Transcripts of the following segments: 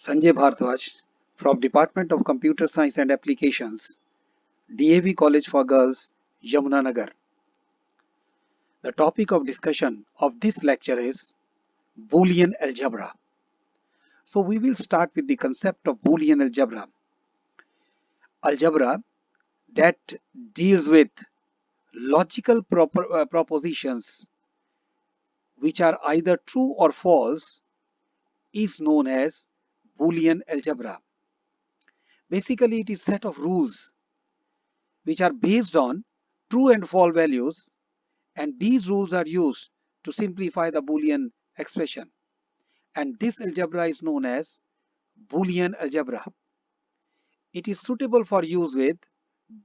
Sanjay Bhardwaj from Department of Computer Science and Applications, DAV College for Girls, Yamunanagar. The topic of discussion of this lecture is Boolean algebra. So we will start with the concept of Boolean algebra. Algebra that deals with logical propositions which are either true or false is known as Boolean algebra. Basically, it is a set of rules which are based on true and false values, and these rules are used to simplify the Boolean expression. And this algebra is known as Boolean algebra. It is suitable for use with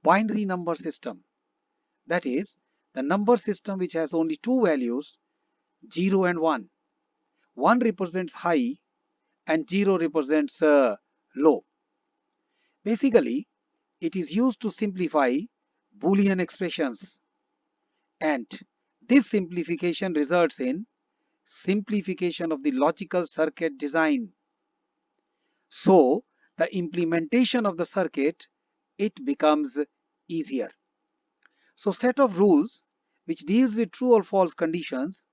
binary number system. That is, the number system which has only two values, 0 and 1. 1 represents high and 0 represents low. Basically, it is used to simplify Boolean expressions, and this simplification results in simplification of the logical circuit design. So the implementation of the circuit, it becomes easier. So set of rules which deals with true or false conditions,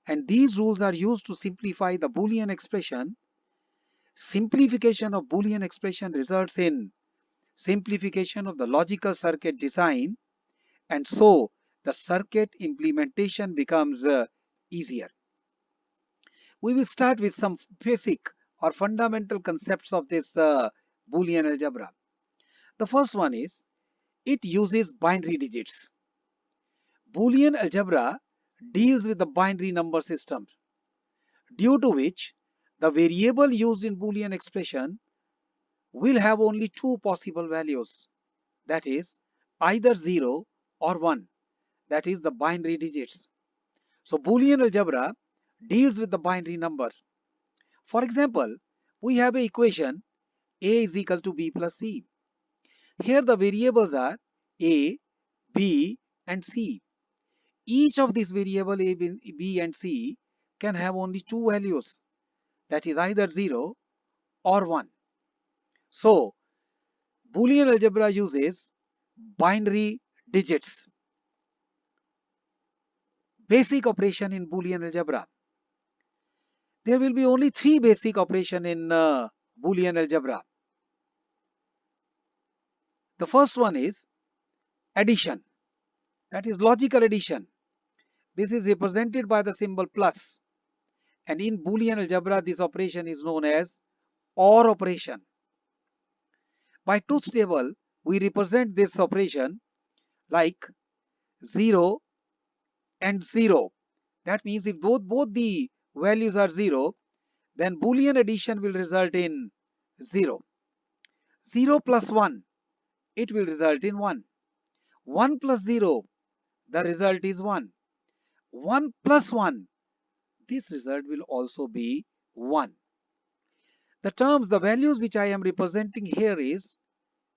and these rules are used to simplify the Boolean expression. Simplification of Boolean expression results in simplification of the logical circuit design, and so the circuit implementation becomes easier. We will start with some basic or fundamental concepts of this Boolean algebra. The first one is it uses binary digits. Boolean algebra deals with the binary number system, due to which the variable used in Boolean expression will have only two possible values, that is either 0 or 1, that is the binary digits. So Boolean algebra deals with the binary numbers. For example, we have an equation A is equal to B plus C. Here the variables are A, B and C. Each of these variables A, B and C can have only two values, that is either 0 or 1. So Boolean algebra uses binary digits. Basic operation in Boolean algebra. There will be only three basic operations in Boolean algebra. The first one is addition, that is logical addition. This is represented by the symbol plus, and in Boolean algebra this operation is known as OR operation. By truth table we represent this operation like 0 and 0. That means if both the values are 0, then Boolean addition will result in 0. 0 plus 1, it will result in 1. 1 plus 0, the result is 1. 1 plus 1, this result will also be 1. The values which I am representing here is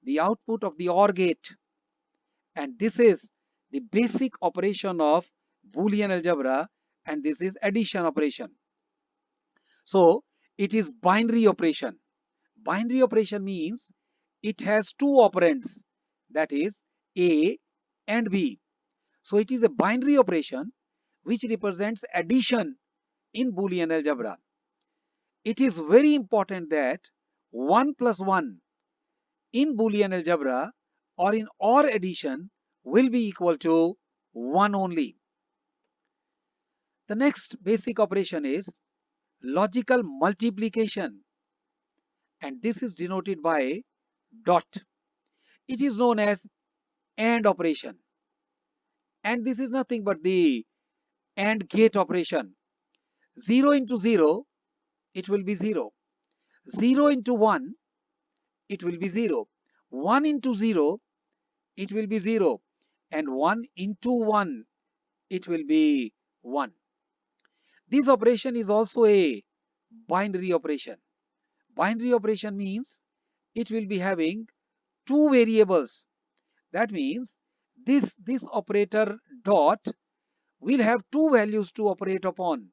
the output of the OR gate, and this is the basic operation of Boolean algebra, and this is addition operation. So it is binary operation. Binary operation means it has two operands, that is A and B. So it is a binary operation which represents addition in Boolean algebra. It is very important that 1 plus 1 in Boolean algebra or in OR addition will be equal to 1 only. The next basic operation is logical multiplication, and this is denoted by dot. It is known as AND operation, and this is nothing but the AND gate operation. 0 into 0, it will be 0. 0 into 1, it will be 0. 1 into 0, it will be 0. And 1 into 1, it will be 1. This operation is also a binary operation. Binary operation means it will be having two variables. That means this operator dot will have two values to operate upon.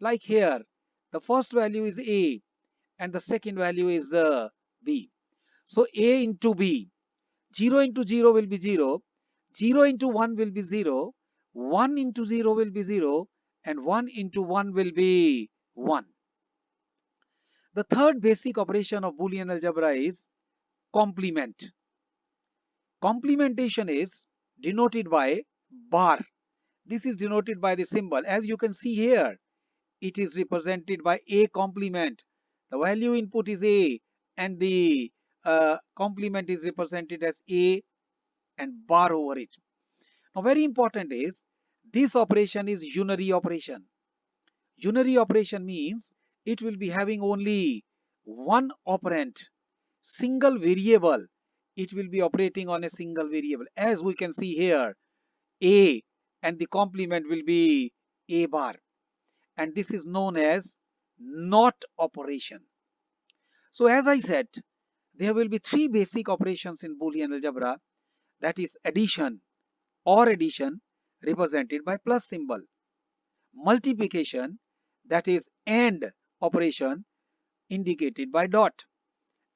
Like here, the first value is A and the second value is the B. So A into B, 0 into 0 will be 0, 0 into 1 will be 0, 1 into 0 will be 0, and 1 into 1 will be 1. The third basic operation of Boolean algebra is complement. Complementation is denoted by bar. This is denoted by the symbol. As you can see here, it is represented by A complement. The value input is A, and the complement is represented as A and bar over it. Now, very important is this operation is unary operation. Unary operation means it will be having only one operand, single variable. It will be operating on a single variable. As we can see here, A, and the complement will be A bar. And this is known as NOT operation. So as I said, there will be three basic operations in Boolean algebra, that is addition or addition represented by plus symbol, multiplication, that is AND operation indicated by dot,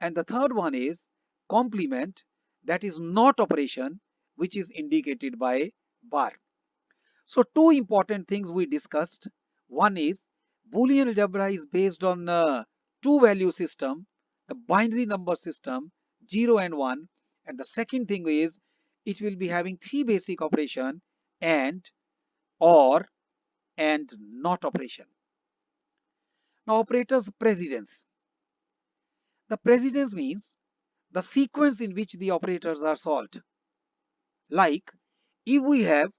and the third one is complement, that is NOT operation, which is indicated by bar. So two important things we discussed. One is Boolean algebra is based on two value system, the binary number system 0 and 1, and the second thing is it will be having three basic operation, AND, OR, and NOT operation. Now operators precedence. The precedence means the sequence in which the operators are solved. Like if we have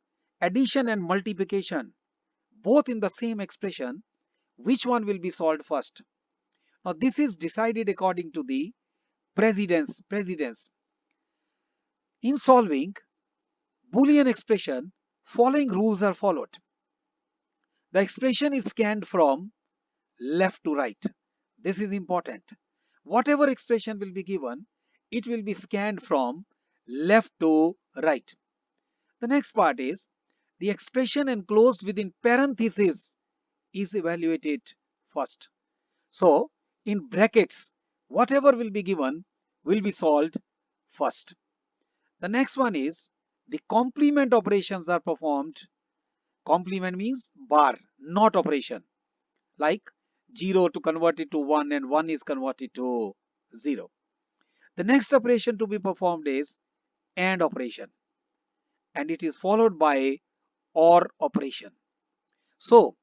addition and multiplication both in the same expression, which one will be solved first? Now this is decided according to the precedence. In solving Boolean expression, following rules are followed. The expression is scanned from left to right. This is important. Whatever expression will be given, it will be scanned from left to right. The next part is the expression enclosed within parentheses is evaluated first. So in brackets, whatever will be given will be solved first. The next one is the complement operations are performed. Complement means bar, not operation. Like 0 to convert it to 1 and 1 is converted to 0. The next operation to be performed is AND operation, and it is followed by OR operation. So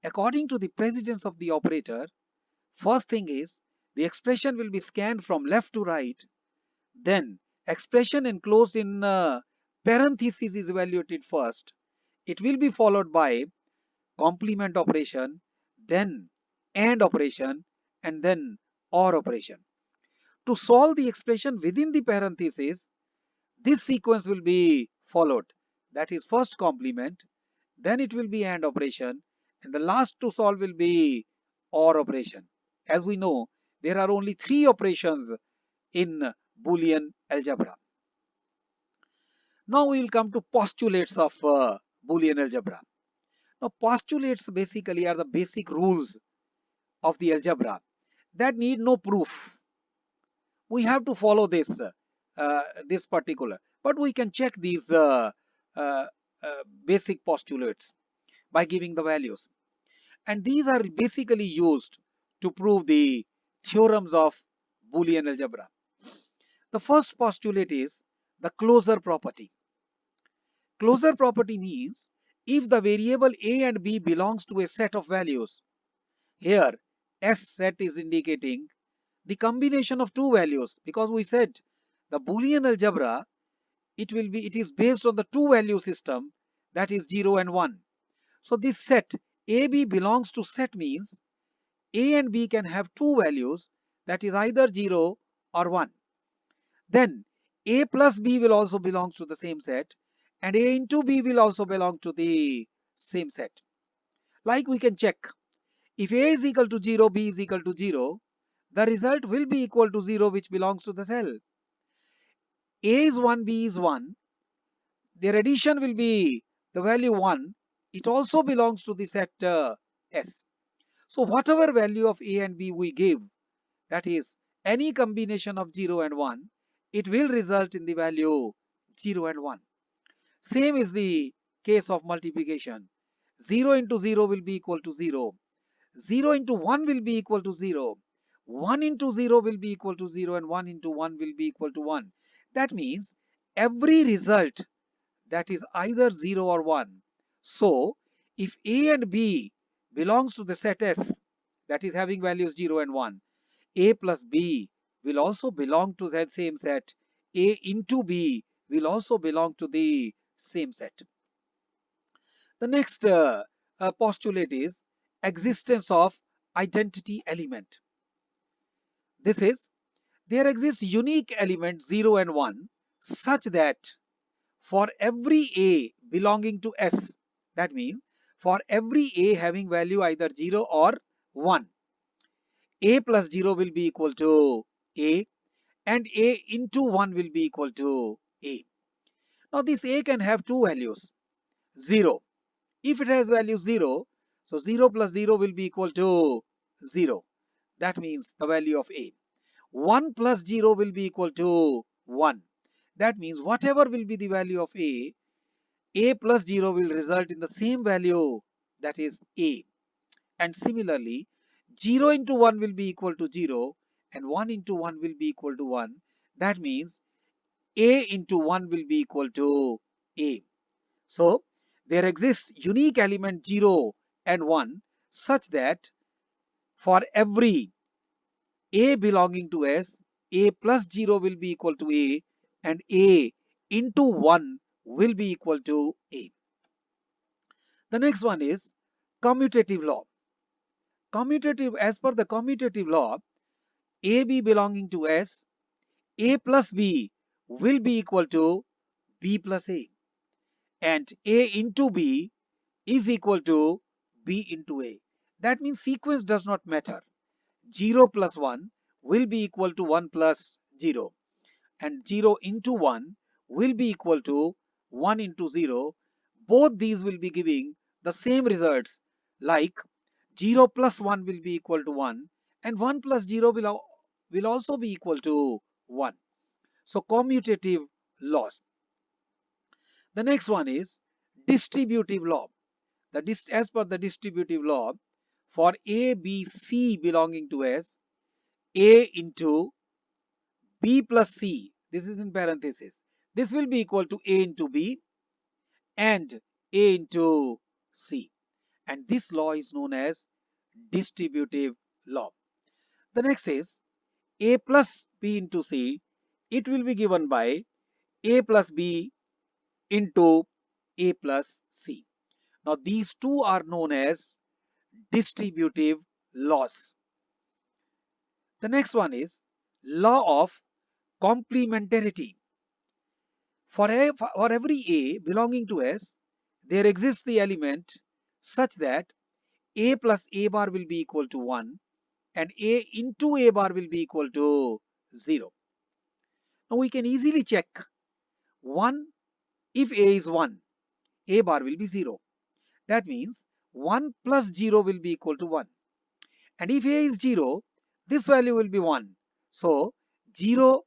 according to the precedence of the operator, first thing is the expression will be scanned from left to right, then expression enclosed in parentheses is evaluated first. It will be followed by complement operation, then AND operation, and then OR operation. To solve the expression within the parentheses, this sequence will be followed. That is first complement, then it will be AND operation, and the last to solve will be OR operation. As we know, there are only three operations in Boolean algebra. Now we will come to postulates of Boolean algebra. Now postulates basically are the basic rules of the algebra that need no proof. We have to follow this particular, but we can check these uh, basic postulates by giving the values, and these are basically used to prove the theorems of Boolean algebra. The first postulate is the closure property. Closure property means if the variable a and b belongs to a set of values, here S set is indicating the combination of two values, because we said the Boolean algebra it is based on the two value system, that is 0 and 1. So this set AB belongs to set means A and B can have two values, that is either 0 or 1. Then A plus B will also belong to the same set, and A into B will also belong to the same set. Like we can check, if A is equal to 0, B is equal to 0, the result will be equal to 0, which belongs to the cell. A is 1, B is 1, their addition will be the value 1. It also belongs to the set S. So whatever value of A and B we give, that is any combination of 0 and 1, it will result in the value 0 and 1. Same is the case of multiplication. 0 into 0 will be equal to 0. 0 into 1 will be equal to 0. 1 into 0 will be equal to 0 and 1 into 1 will be equal to 1. That means every result that is either 0 or 1. So if A and B belongs to the set S that is having values 0 and 1, A plus B will also belong to that same set. A into B will also belong to the same set. The next postulate is existence of identity element. This is, there exists unique element 0 and 1 such that for every A belonging to S, that means for every A having value either 0 or 1, A plus 0 will be equal to A and A into 1 will be equal to A. Now this A can have two values, 0. If it has value 0, so 0 plus 0 will be equal to 0. That means the value of A. 1 plus 0 will be equal to 1. That means whatever will be the value of A plus 0 will result in the same value, that is A. And similarly, 0 into 1 will be equal to 0 and 1 into 1 will be equal to 1. That means A into 1 will be equal to A. So there exists unique element 0 and 1 such that for every A belonging to S, A plus 0 will be equal to A and A into 1 will be equal to A. The next one is commutative law. As per the commutative law, AB belonging to S, A plus B will be equal to B plus A and A into B is equal to B into A. That means sequence does not matter. 0 plus 1 will be equal to 1 plus 0 and 0 into 1 will be equal to 1 into 0. Both these will be giving the same results, like 0 plus 1 will be equal to 1 and 1 plus 0 will also be equal to 1. So commutative laws. The next one is distributive law. As per the distributive law, for A, B, C belonging to S, A into B plus C, this is in parenthesis, this will be equal to A into B and A into C. And this law is known as distributive law. The next is A plus B into C. It will be given by A plus B into A plus C. Now these two are known as distributive laws. The next one is law of complementarity. For every A belonging to S, there exists the element such that A plus A bar will be equal to 1 and A into A bar will be equal to 0. Now we can easily check 1. If A is 1, A bar will be 0. That means 1 plus 0 will be equal to 1. And if A is 0, this value will be 1. So 0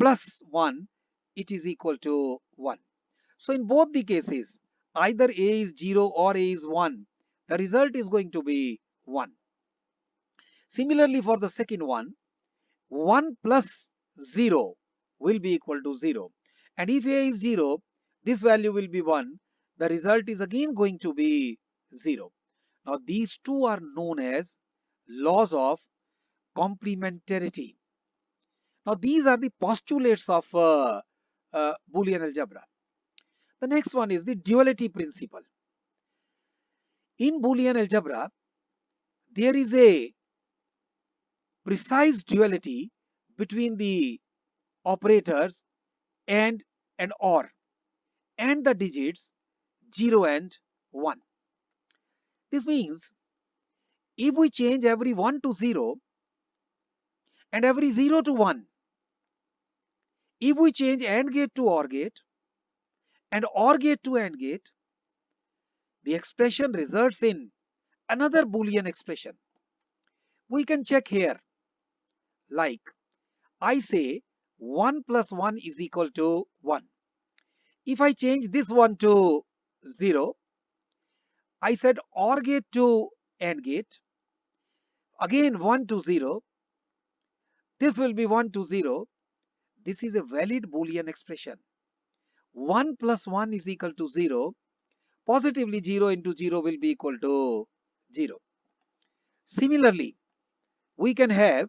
plus 1, it is equal to 1. So in both the cases, either A is 0 or A is 1, the result is going to be 1. Similarly for the second one, 1 plus 0 will be equal to 0. And if A is 0, this value will be 1. The result is again going to be 0. Now these two are known as laws of complementarity. Now these are the postulates of Boolean algebra. The next one is the duality principle. In Boolean algebra, there is a precise duality between the operators and OR and the digits 0 and 1. This means if we change every 1 to 0 and every 0 to 1, if we change AND gate to OR gate and OR gate to AND gate, the expression results in another Boolean expression. We can check here. Like I say 1 plus 1 is equal to 1. If I change this one to 0, I said OR gate to AND gate. Again 1 to 0. This will be 1 to 0. This is a valid Boolean expression. 1 plus 1 is equal to 0. Positively 0 into 0 will be equal to 0. Similarly, we can have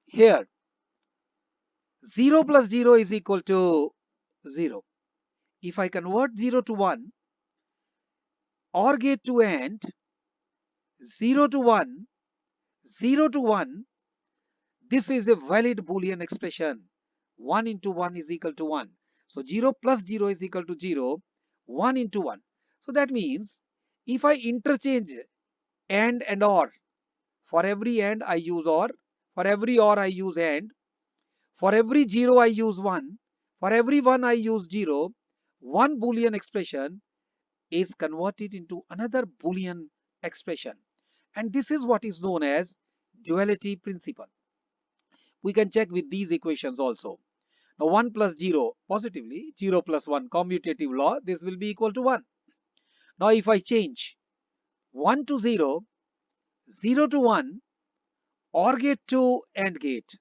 here 0 plus 0 is equal to 0. If I convert 0 to 1, OR gate to AND, 0 to 1, 0 to 1, this is a valid Boolean expression. 1 into 1 is equal to 1. So 0 plus 0 is equal to 0, 1 into 1. So that means if I interchange and OR, for every AND I use OR, for every OR I use AND, for every 0 I use 1, for every 1 I use 0, one Boolean expression is converted into another Boolean expression. And this is what is known as duality principle. We can check with these equations also. Now 1 plus 0, positively 0 plus 1, commutative law, this will be equal to 1. Now if I change 1 to 0, 0 to 1, OR gate to AND gate,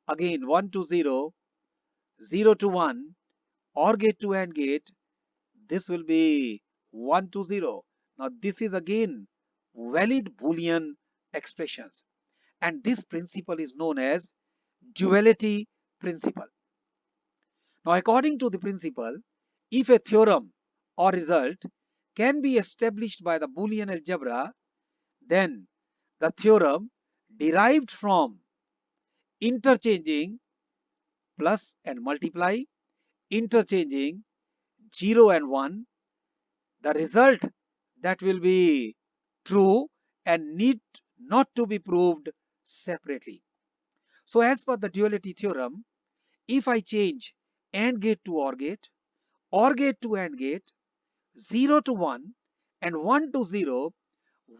again 1 to 0, 0 to 1, OR gate to AND gate, this will be 1 to 0. Now this is again valid Boolean expressions, and this principle is known as duality principle. Now according to the principle, if a theorem or result can be established by the Boolean algebra, then the theorem derived from interchanging plus and multiply, interchanging 0 and 1, the result that will be true and need not to be proved separately. So as per the duality theorem, if I change AND gate to OR gate to AND gate, 0 to 1 and 1 to 0,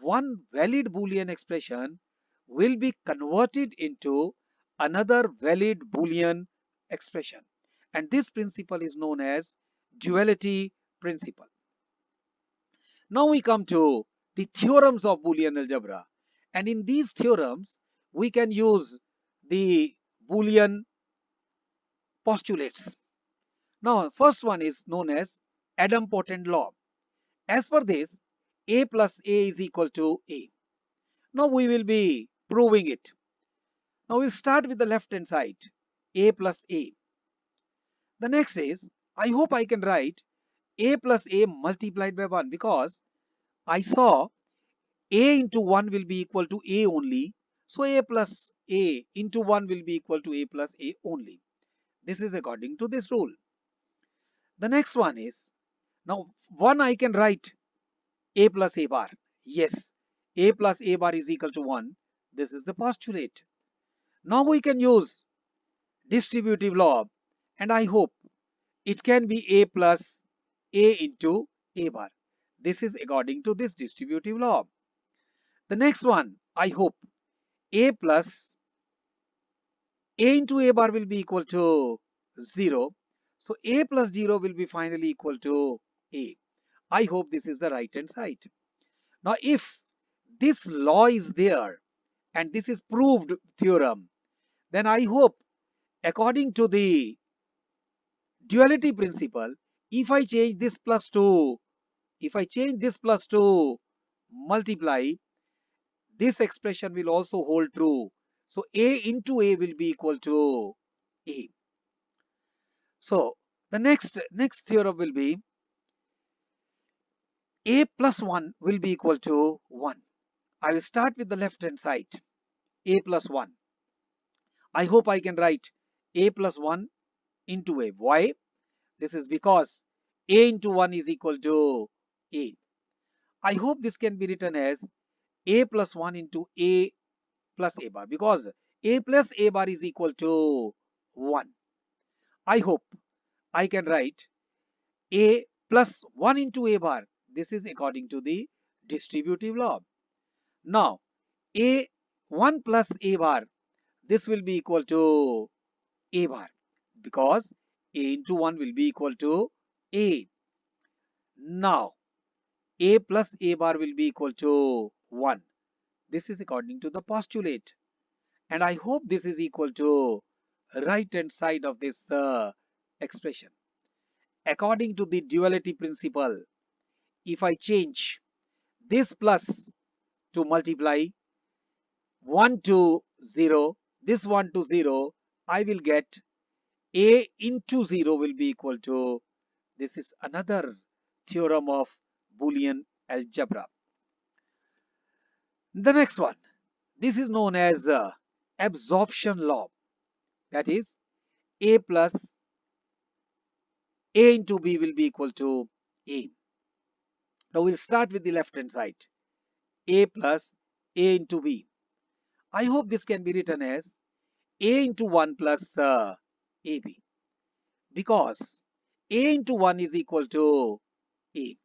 one valid Boolean expression will be converted into another valid Boolean expression. And this principle is known as duality principle. Now we come to the theorems of Boolean algebra. And in these theorems, we can use the Boolean postulates. Now, first one is known as idempotent law. As per this, A plus A is equal to A. Now we will be proving it. Now we'll start with the left hand side, A plus A. The next is, I hope I can write A plus A multiplied by 1, because I saw A into 1 will be equal to A only. So A plus A into 1 will be equal to A plus A only. This is according to this rule. The next one is, now 1 I can write A plus A bar. Yes, A plus A bar is equal to 1. This is the postulate. Now we can use distributive law, and I hope it can be A plus A into A bar. This is according to this distributive law. The next one, I hope A plus A into A bar will be equal to 0. So A plus 0 will be finally equal to A. I hope this is the right hand side. Now if this law is there and this is proved theorem, then I hope according to the duality principle, if I change this plus 2, if I change this plus 2 multiply, this expression will also hold true. So A into A will be equal to A. So the next theorem will be A plus 1 will be equal to 1. I will start with the left hand side, A plus 1. I hope I can write A plus 1 into A. Why? This is because A into 1 is equal to A. I hope this can be written as A plus 1 into A plus A bar, because A plus A bar is equal to 1. I hope I can write A plus 1 into A bar. This is according to the distributive law. Now A 1 plus A bar, this will be equal to A bar, because A into 1 will be equal to A. Now A plus A bar will be equal to 1. This is according to the postulate, and I hope this is equal to right hand side of this expression. According to the duality principle, if I change this plus to multiply 1 to 0, this 1 to 0, I will get A into 0 will be equal to, this is another theorem of Boolean algebra. The next one, this is known as absorption law. That is, A plus A into B will be equal to A. Now we'll start with the left hand side. A plus A into B. I hope this can be written as A into 1 plus AB, because A into 1 is equal to A.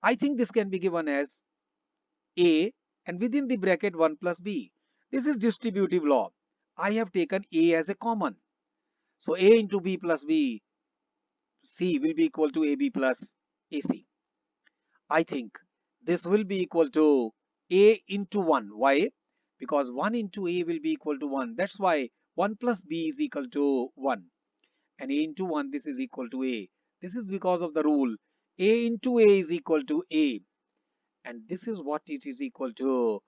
I think this can be given as A and within the bracket 1 plus B. This is distributive law. I have taken A as a common. So A into B plus B, C will be equal to AB plus AC. I think this will be equal to A into 1. Why? Because 1 into A will be equal to 1. That's why 1 plus B is equal to 1. And A into 1, this is equal to A. This is because of the rule A into A is equal to A. And this is what it is equal to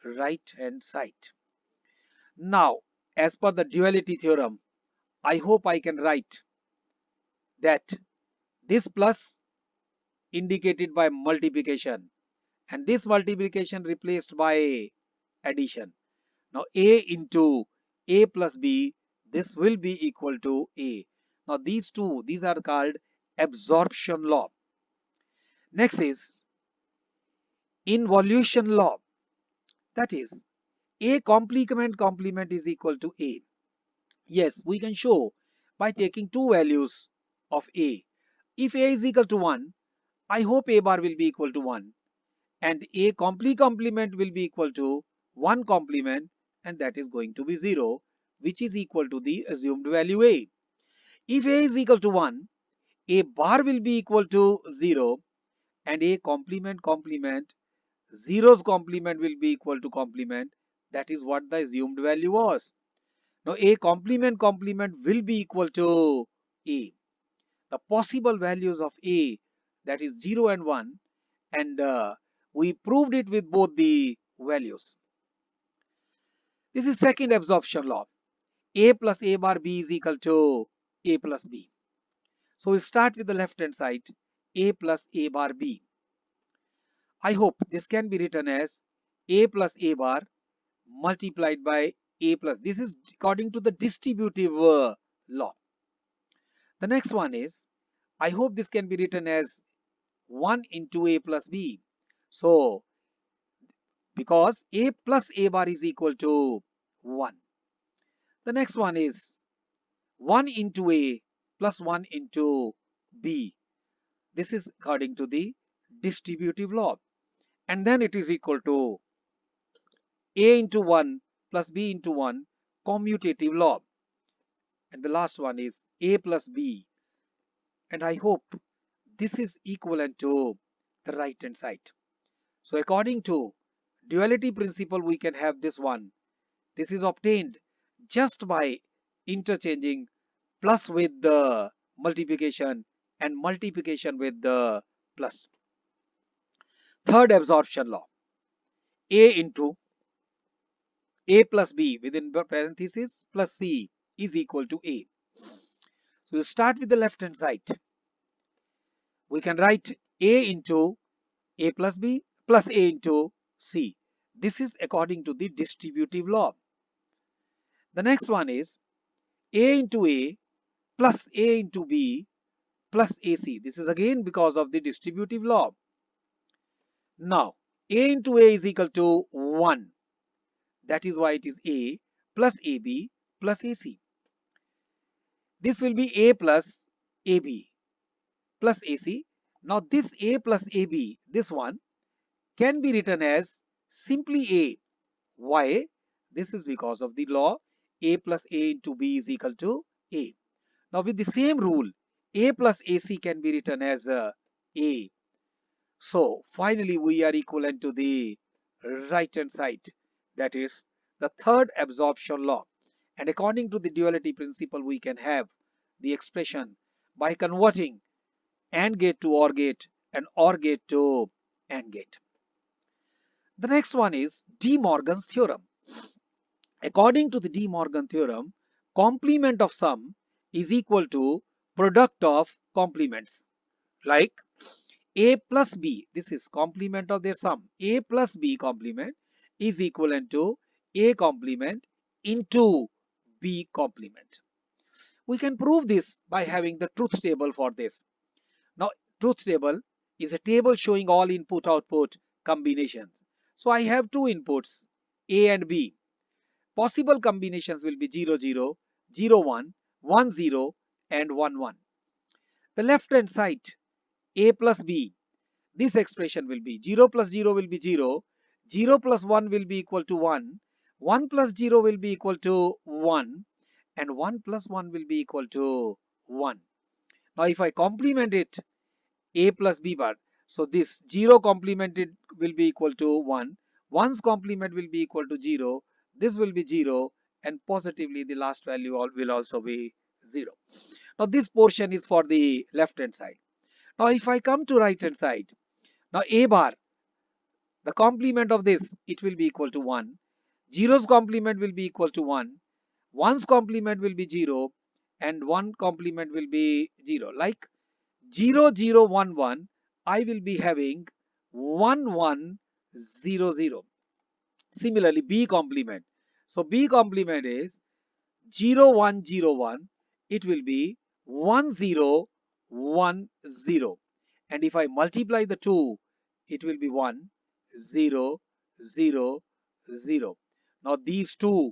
right hand side. Now, as per the duality theorem, I hope I can write that this plus indicated by multiplication and this multiplication replaced by addition. Now A into A plus B, this will be equal to A. Now these are called absorption law. Next is involution law. That is, A complement is equal to A. Yes, we can show by taking two values of A. If A is equal to 1, I hope A bar will be equal to 1. And A complement will be equal to 1 complement, and that is going to be 0, which is equal to the assumed value A. If A is equal to 1, A bar will be equal to 0, and A complement, 0's complement will be equal to complement. That is what the assumed value was. Now A complement will be equal to A. The possible values of A, that is 0 and 1, and we proved it with both the values. This is second absorption law. A plus A bar B is equal to A plus B. So we'll start with the left hand side, A plus A bar B. I hope this can be written as A plus A bar multiplied by A plus. This is according to the distributive law. The next one is, I hope this can be written as 1 into A plus B. So because A plus A bar is equal to 1. The next one is 1 into A plus 1 into B. This is according to the distributive law. And then it is equal to A into 1 plus B into 1, commutative law. And the last one is A plus B. And I hope this is equivalent to the right hand side. So according to duality principle, we can have this one. This is obtained just by interchanging plus with the multiplication and multiplication with the plus. Third absorption law. A into A plus B within parenthesis plus C is equal to A. So we start with the left hand side. We can write A into A plus B plus A into C. This is according to the distributive law. The next one is A into A plus A into B plus AC. This is again because of the distributive law. Now A into A is equal to 1. That is why it is A plus AB plus AC. This will be A plus AB plus AC. Now this A plus AB, this one, can be written as simply A. Why? This is because of the law A plus A into B is equal to A. Now with the same rule, A plus AC can be written as A. So finally we are equivalent to the right hand side, that is the third absorption law. And according to the duality principle, we can have the expression by converting AND gate to OR gate and OR gate to AND gate. The next one is De Morgan's theorem. According to the De Morgan theorem, complement of sum is equal to product of complements. Like A plus B, this is complement of their sum. A plus B complement is equivalent to A complement into B complement. We can prove this by having the truth table for this. Now, truth table is a table showing all input-output combinations. So I have two inputs, A and B. Possible combinations will be 0, 0, 0, 1, 1, 0, and 1, 1. The left-hand side, A plus B, this expression will be 0 plus 0 will be 0, 0 plus 1 will be equal to 1, 1 plus 0 will be equal to 1, and 1 plus 1 will be equal to 1. Now if I complement it, A plus B bar, so this 0 complemented will be equal to 1, 1's complement will be equal to 0, this will be 0, and positively the last value will also be 0. Now this portion is for the left hand side. Now if I come to right hand side, now A bar, the complement of this, it will be equal to 1. 0's complement will be equal to 1. 1's complement will be 0. And 1 complement will be 0. Like 0, 0, 1, 1, I will be having 1, 1, 0, 0. Similarly, B complement. So B complement is 0, 1, 0, 1. It will be 1, 0, 1, 0. And if I multiply the two, it will be 1, 0, 0, 0. Now these two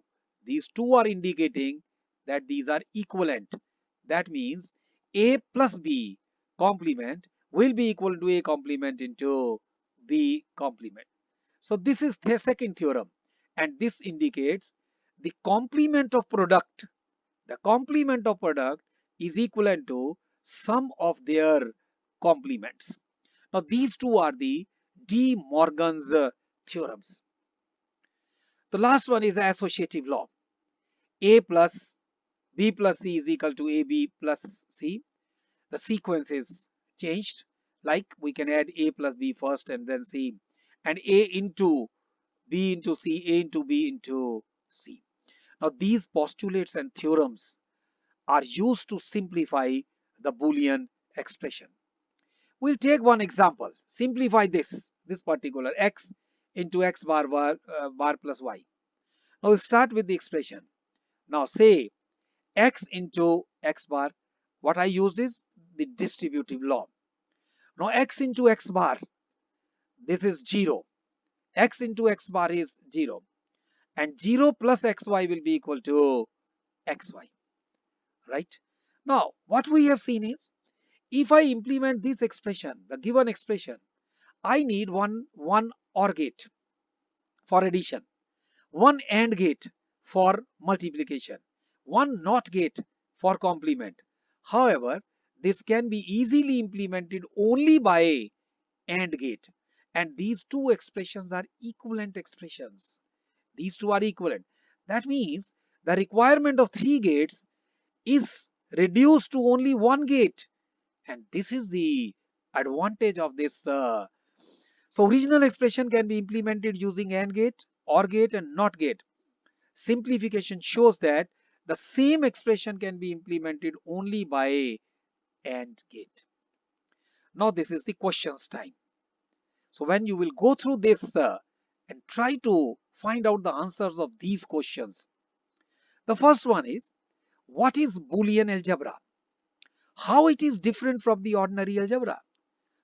are indicating that these are equivalent. That means A plus B complement will be equal to A complement into B complement. So this is the second theorem, and this indicates the complement of product. The complement of product is equivalent to sum of their complements. Now these two are the De Morgan's theorems. The last one is the associative law. A plus B plus C is equal to AB plus C. The sequence is changed. Like we can add A plus B first and then C, and A into B into C, A into B into C. Now these postulates and theorems are used to simplify the Boolean expression. We'll take one example. Simplify this particular x into x bar plus y. Now we'll start with the expression. Now say x into x bar. What I used is the distributive law. Now x into x bar, this is 0. X into x bar is 0. And 0 plus xy will be equal to xy. Right? Now what we have seen is, if I implement this expression, the given expression, I need one OR gate for addition, one AND gate for multiplication, one NOT gate for complement. However, this can be easily implemented only by AND gate, and these two expressions are equivalent expressions. These two are equivalent. That means the requirement of 3 gates is reduced to only one gate, and this is the advantage of this. So original expression can be implemented using AND gate, OR gate, and NOT gate. Simplification shows that the same expression can be implemented only by AND gate. Now this is the questions time. So when you will go through this and try to find out the answers of these questions. The first one is, what is Boolean algebra? How it is different from the ordinary algebra?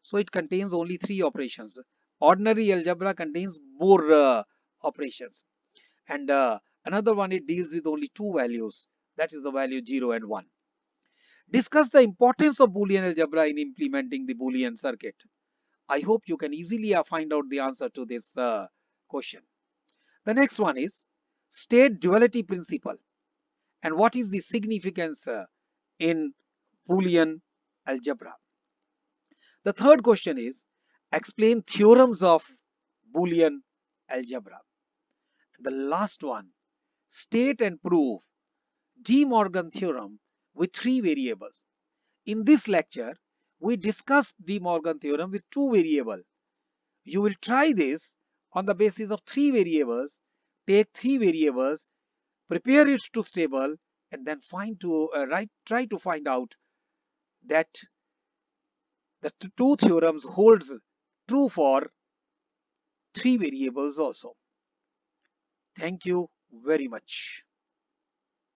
So it contains only 3 operations. Ordinary algebra contains more operations. And another one, it deals with only 2 values. That is the value 0 and 1. Discuss the importance of Boolean algebra in implementing the Boolean circuit. I hope you can easily find out the answer to this question. The next one is, state duality principle, and what is the significance in Boolean algebra. The third question is explain theorems of Boolean algebra. The last one, state and prove De Morgan theorem with three variables. In this lecture, we discussed De Morgan theorem with two variables. You will try this on the basis of three variables. Take three variables, prepare it to table, and then try to find out that the two theorems holds true for three variables also. Thank you very much.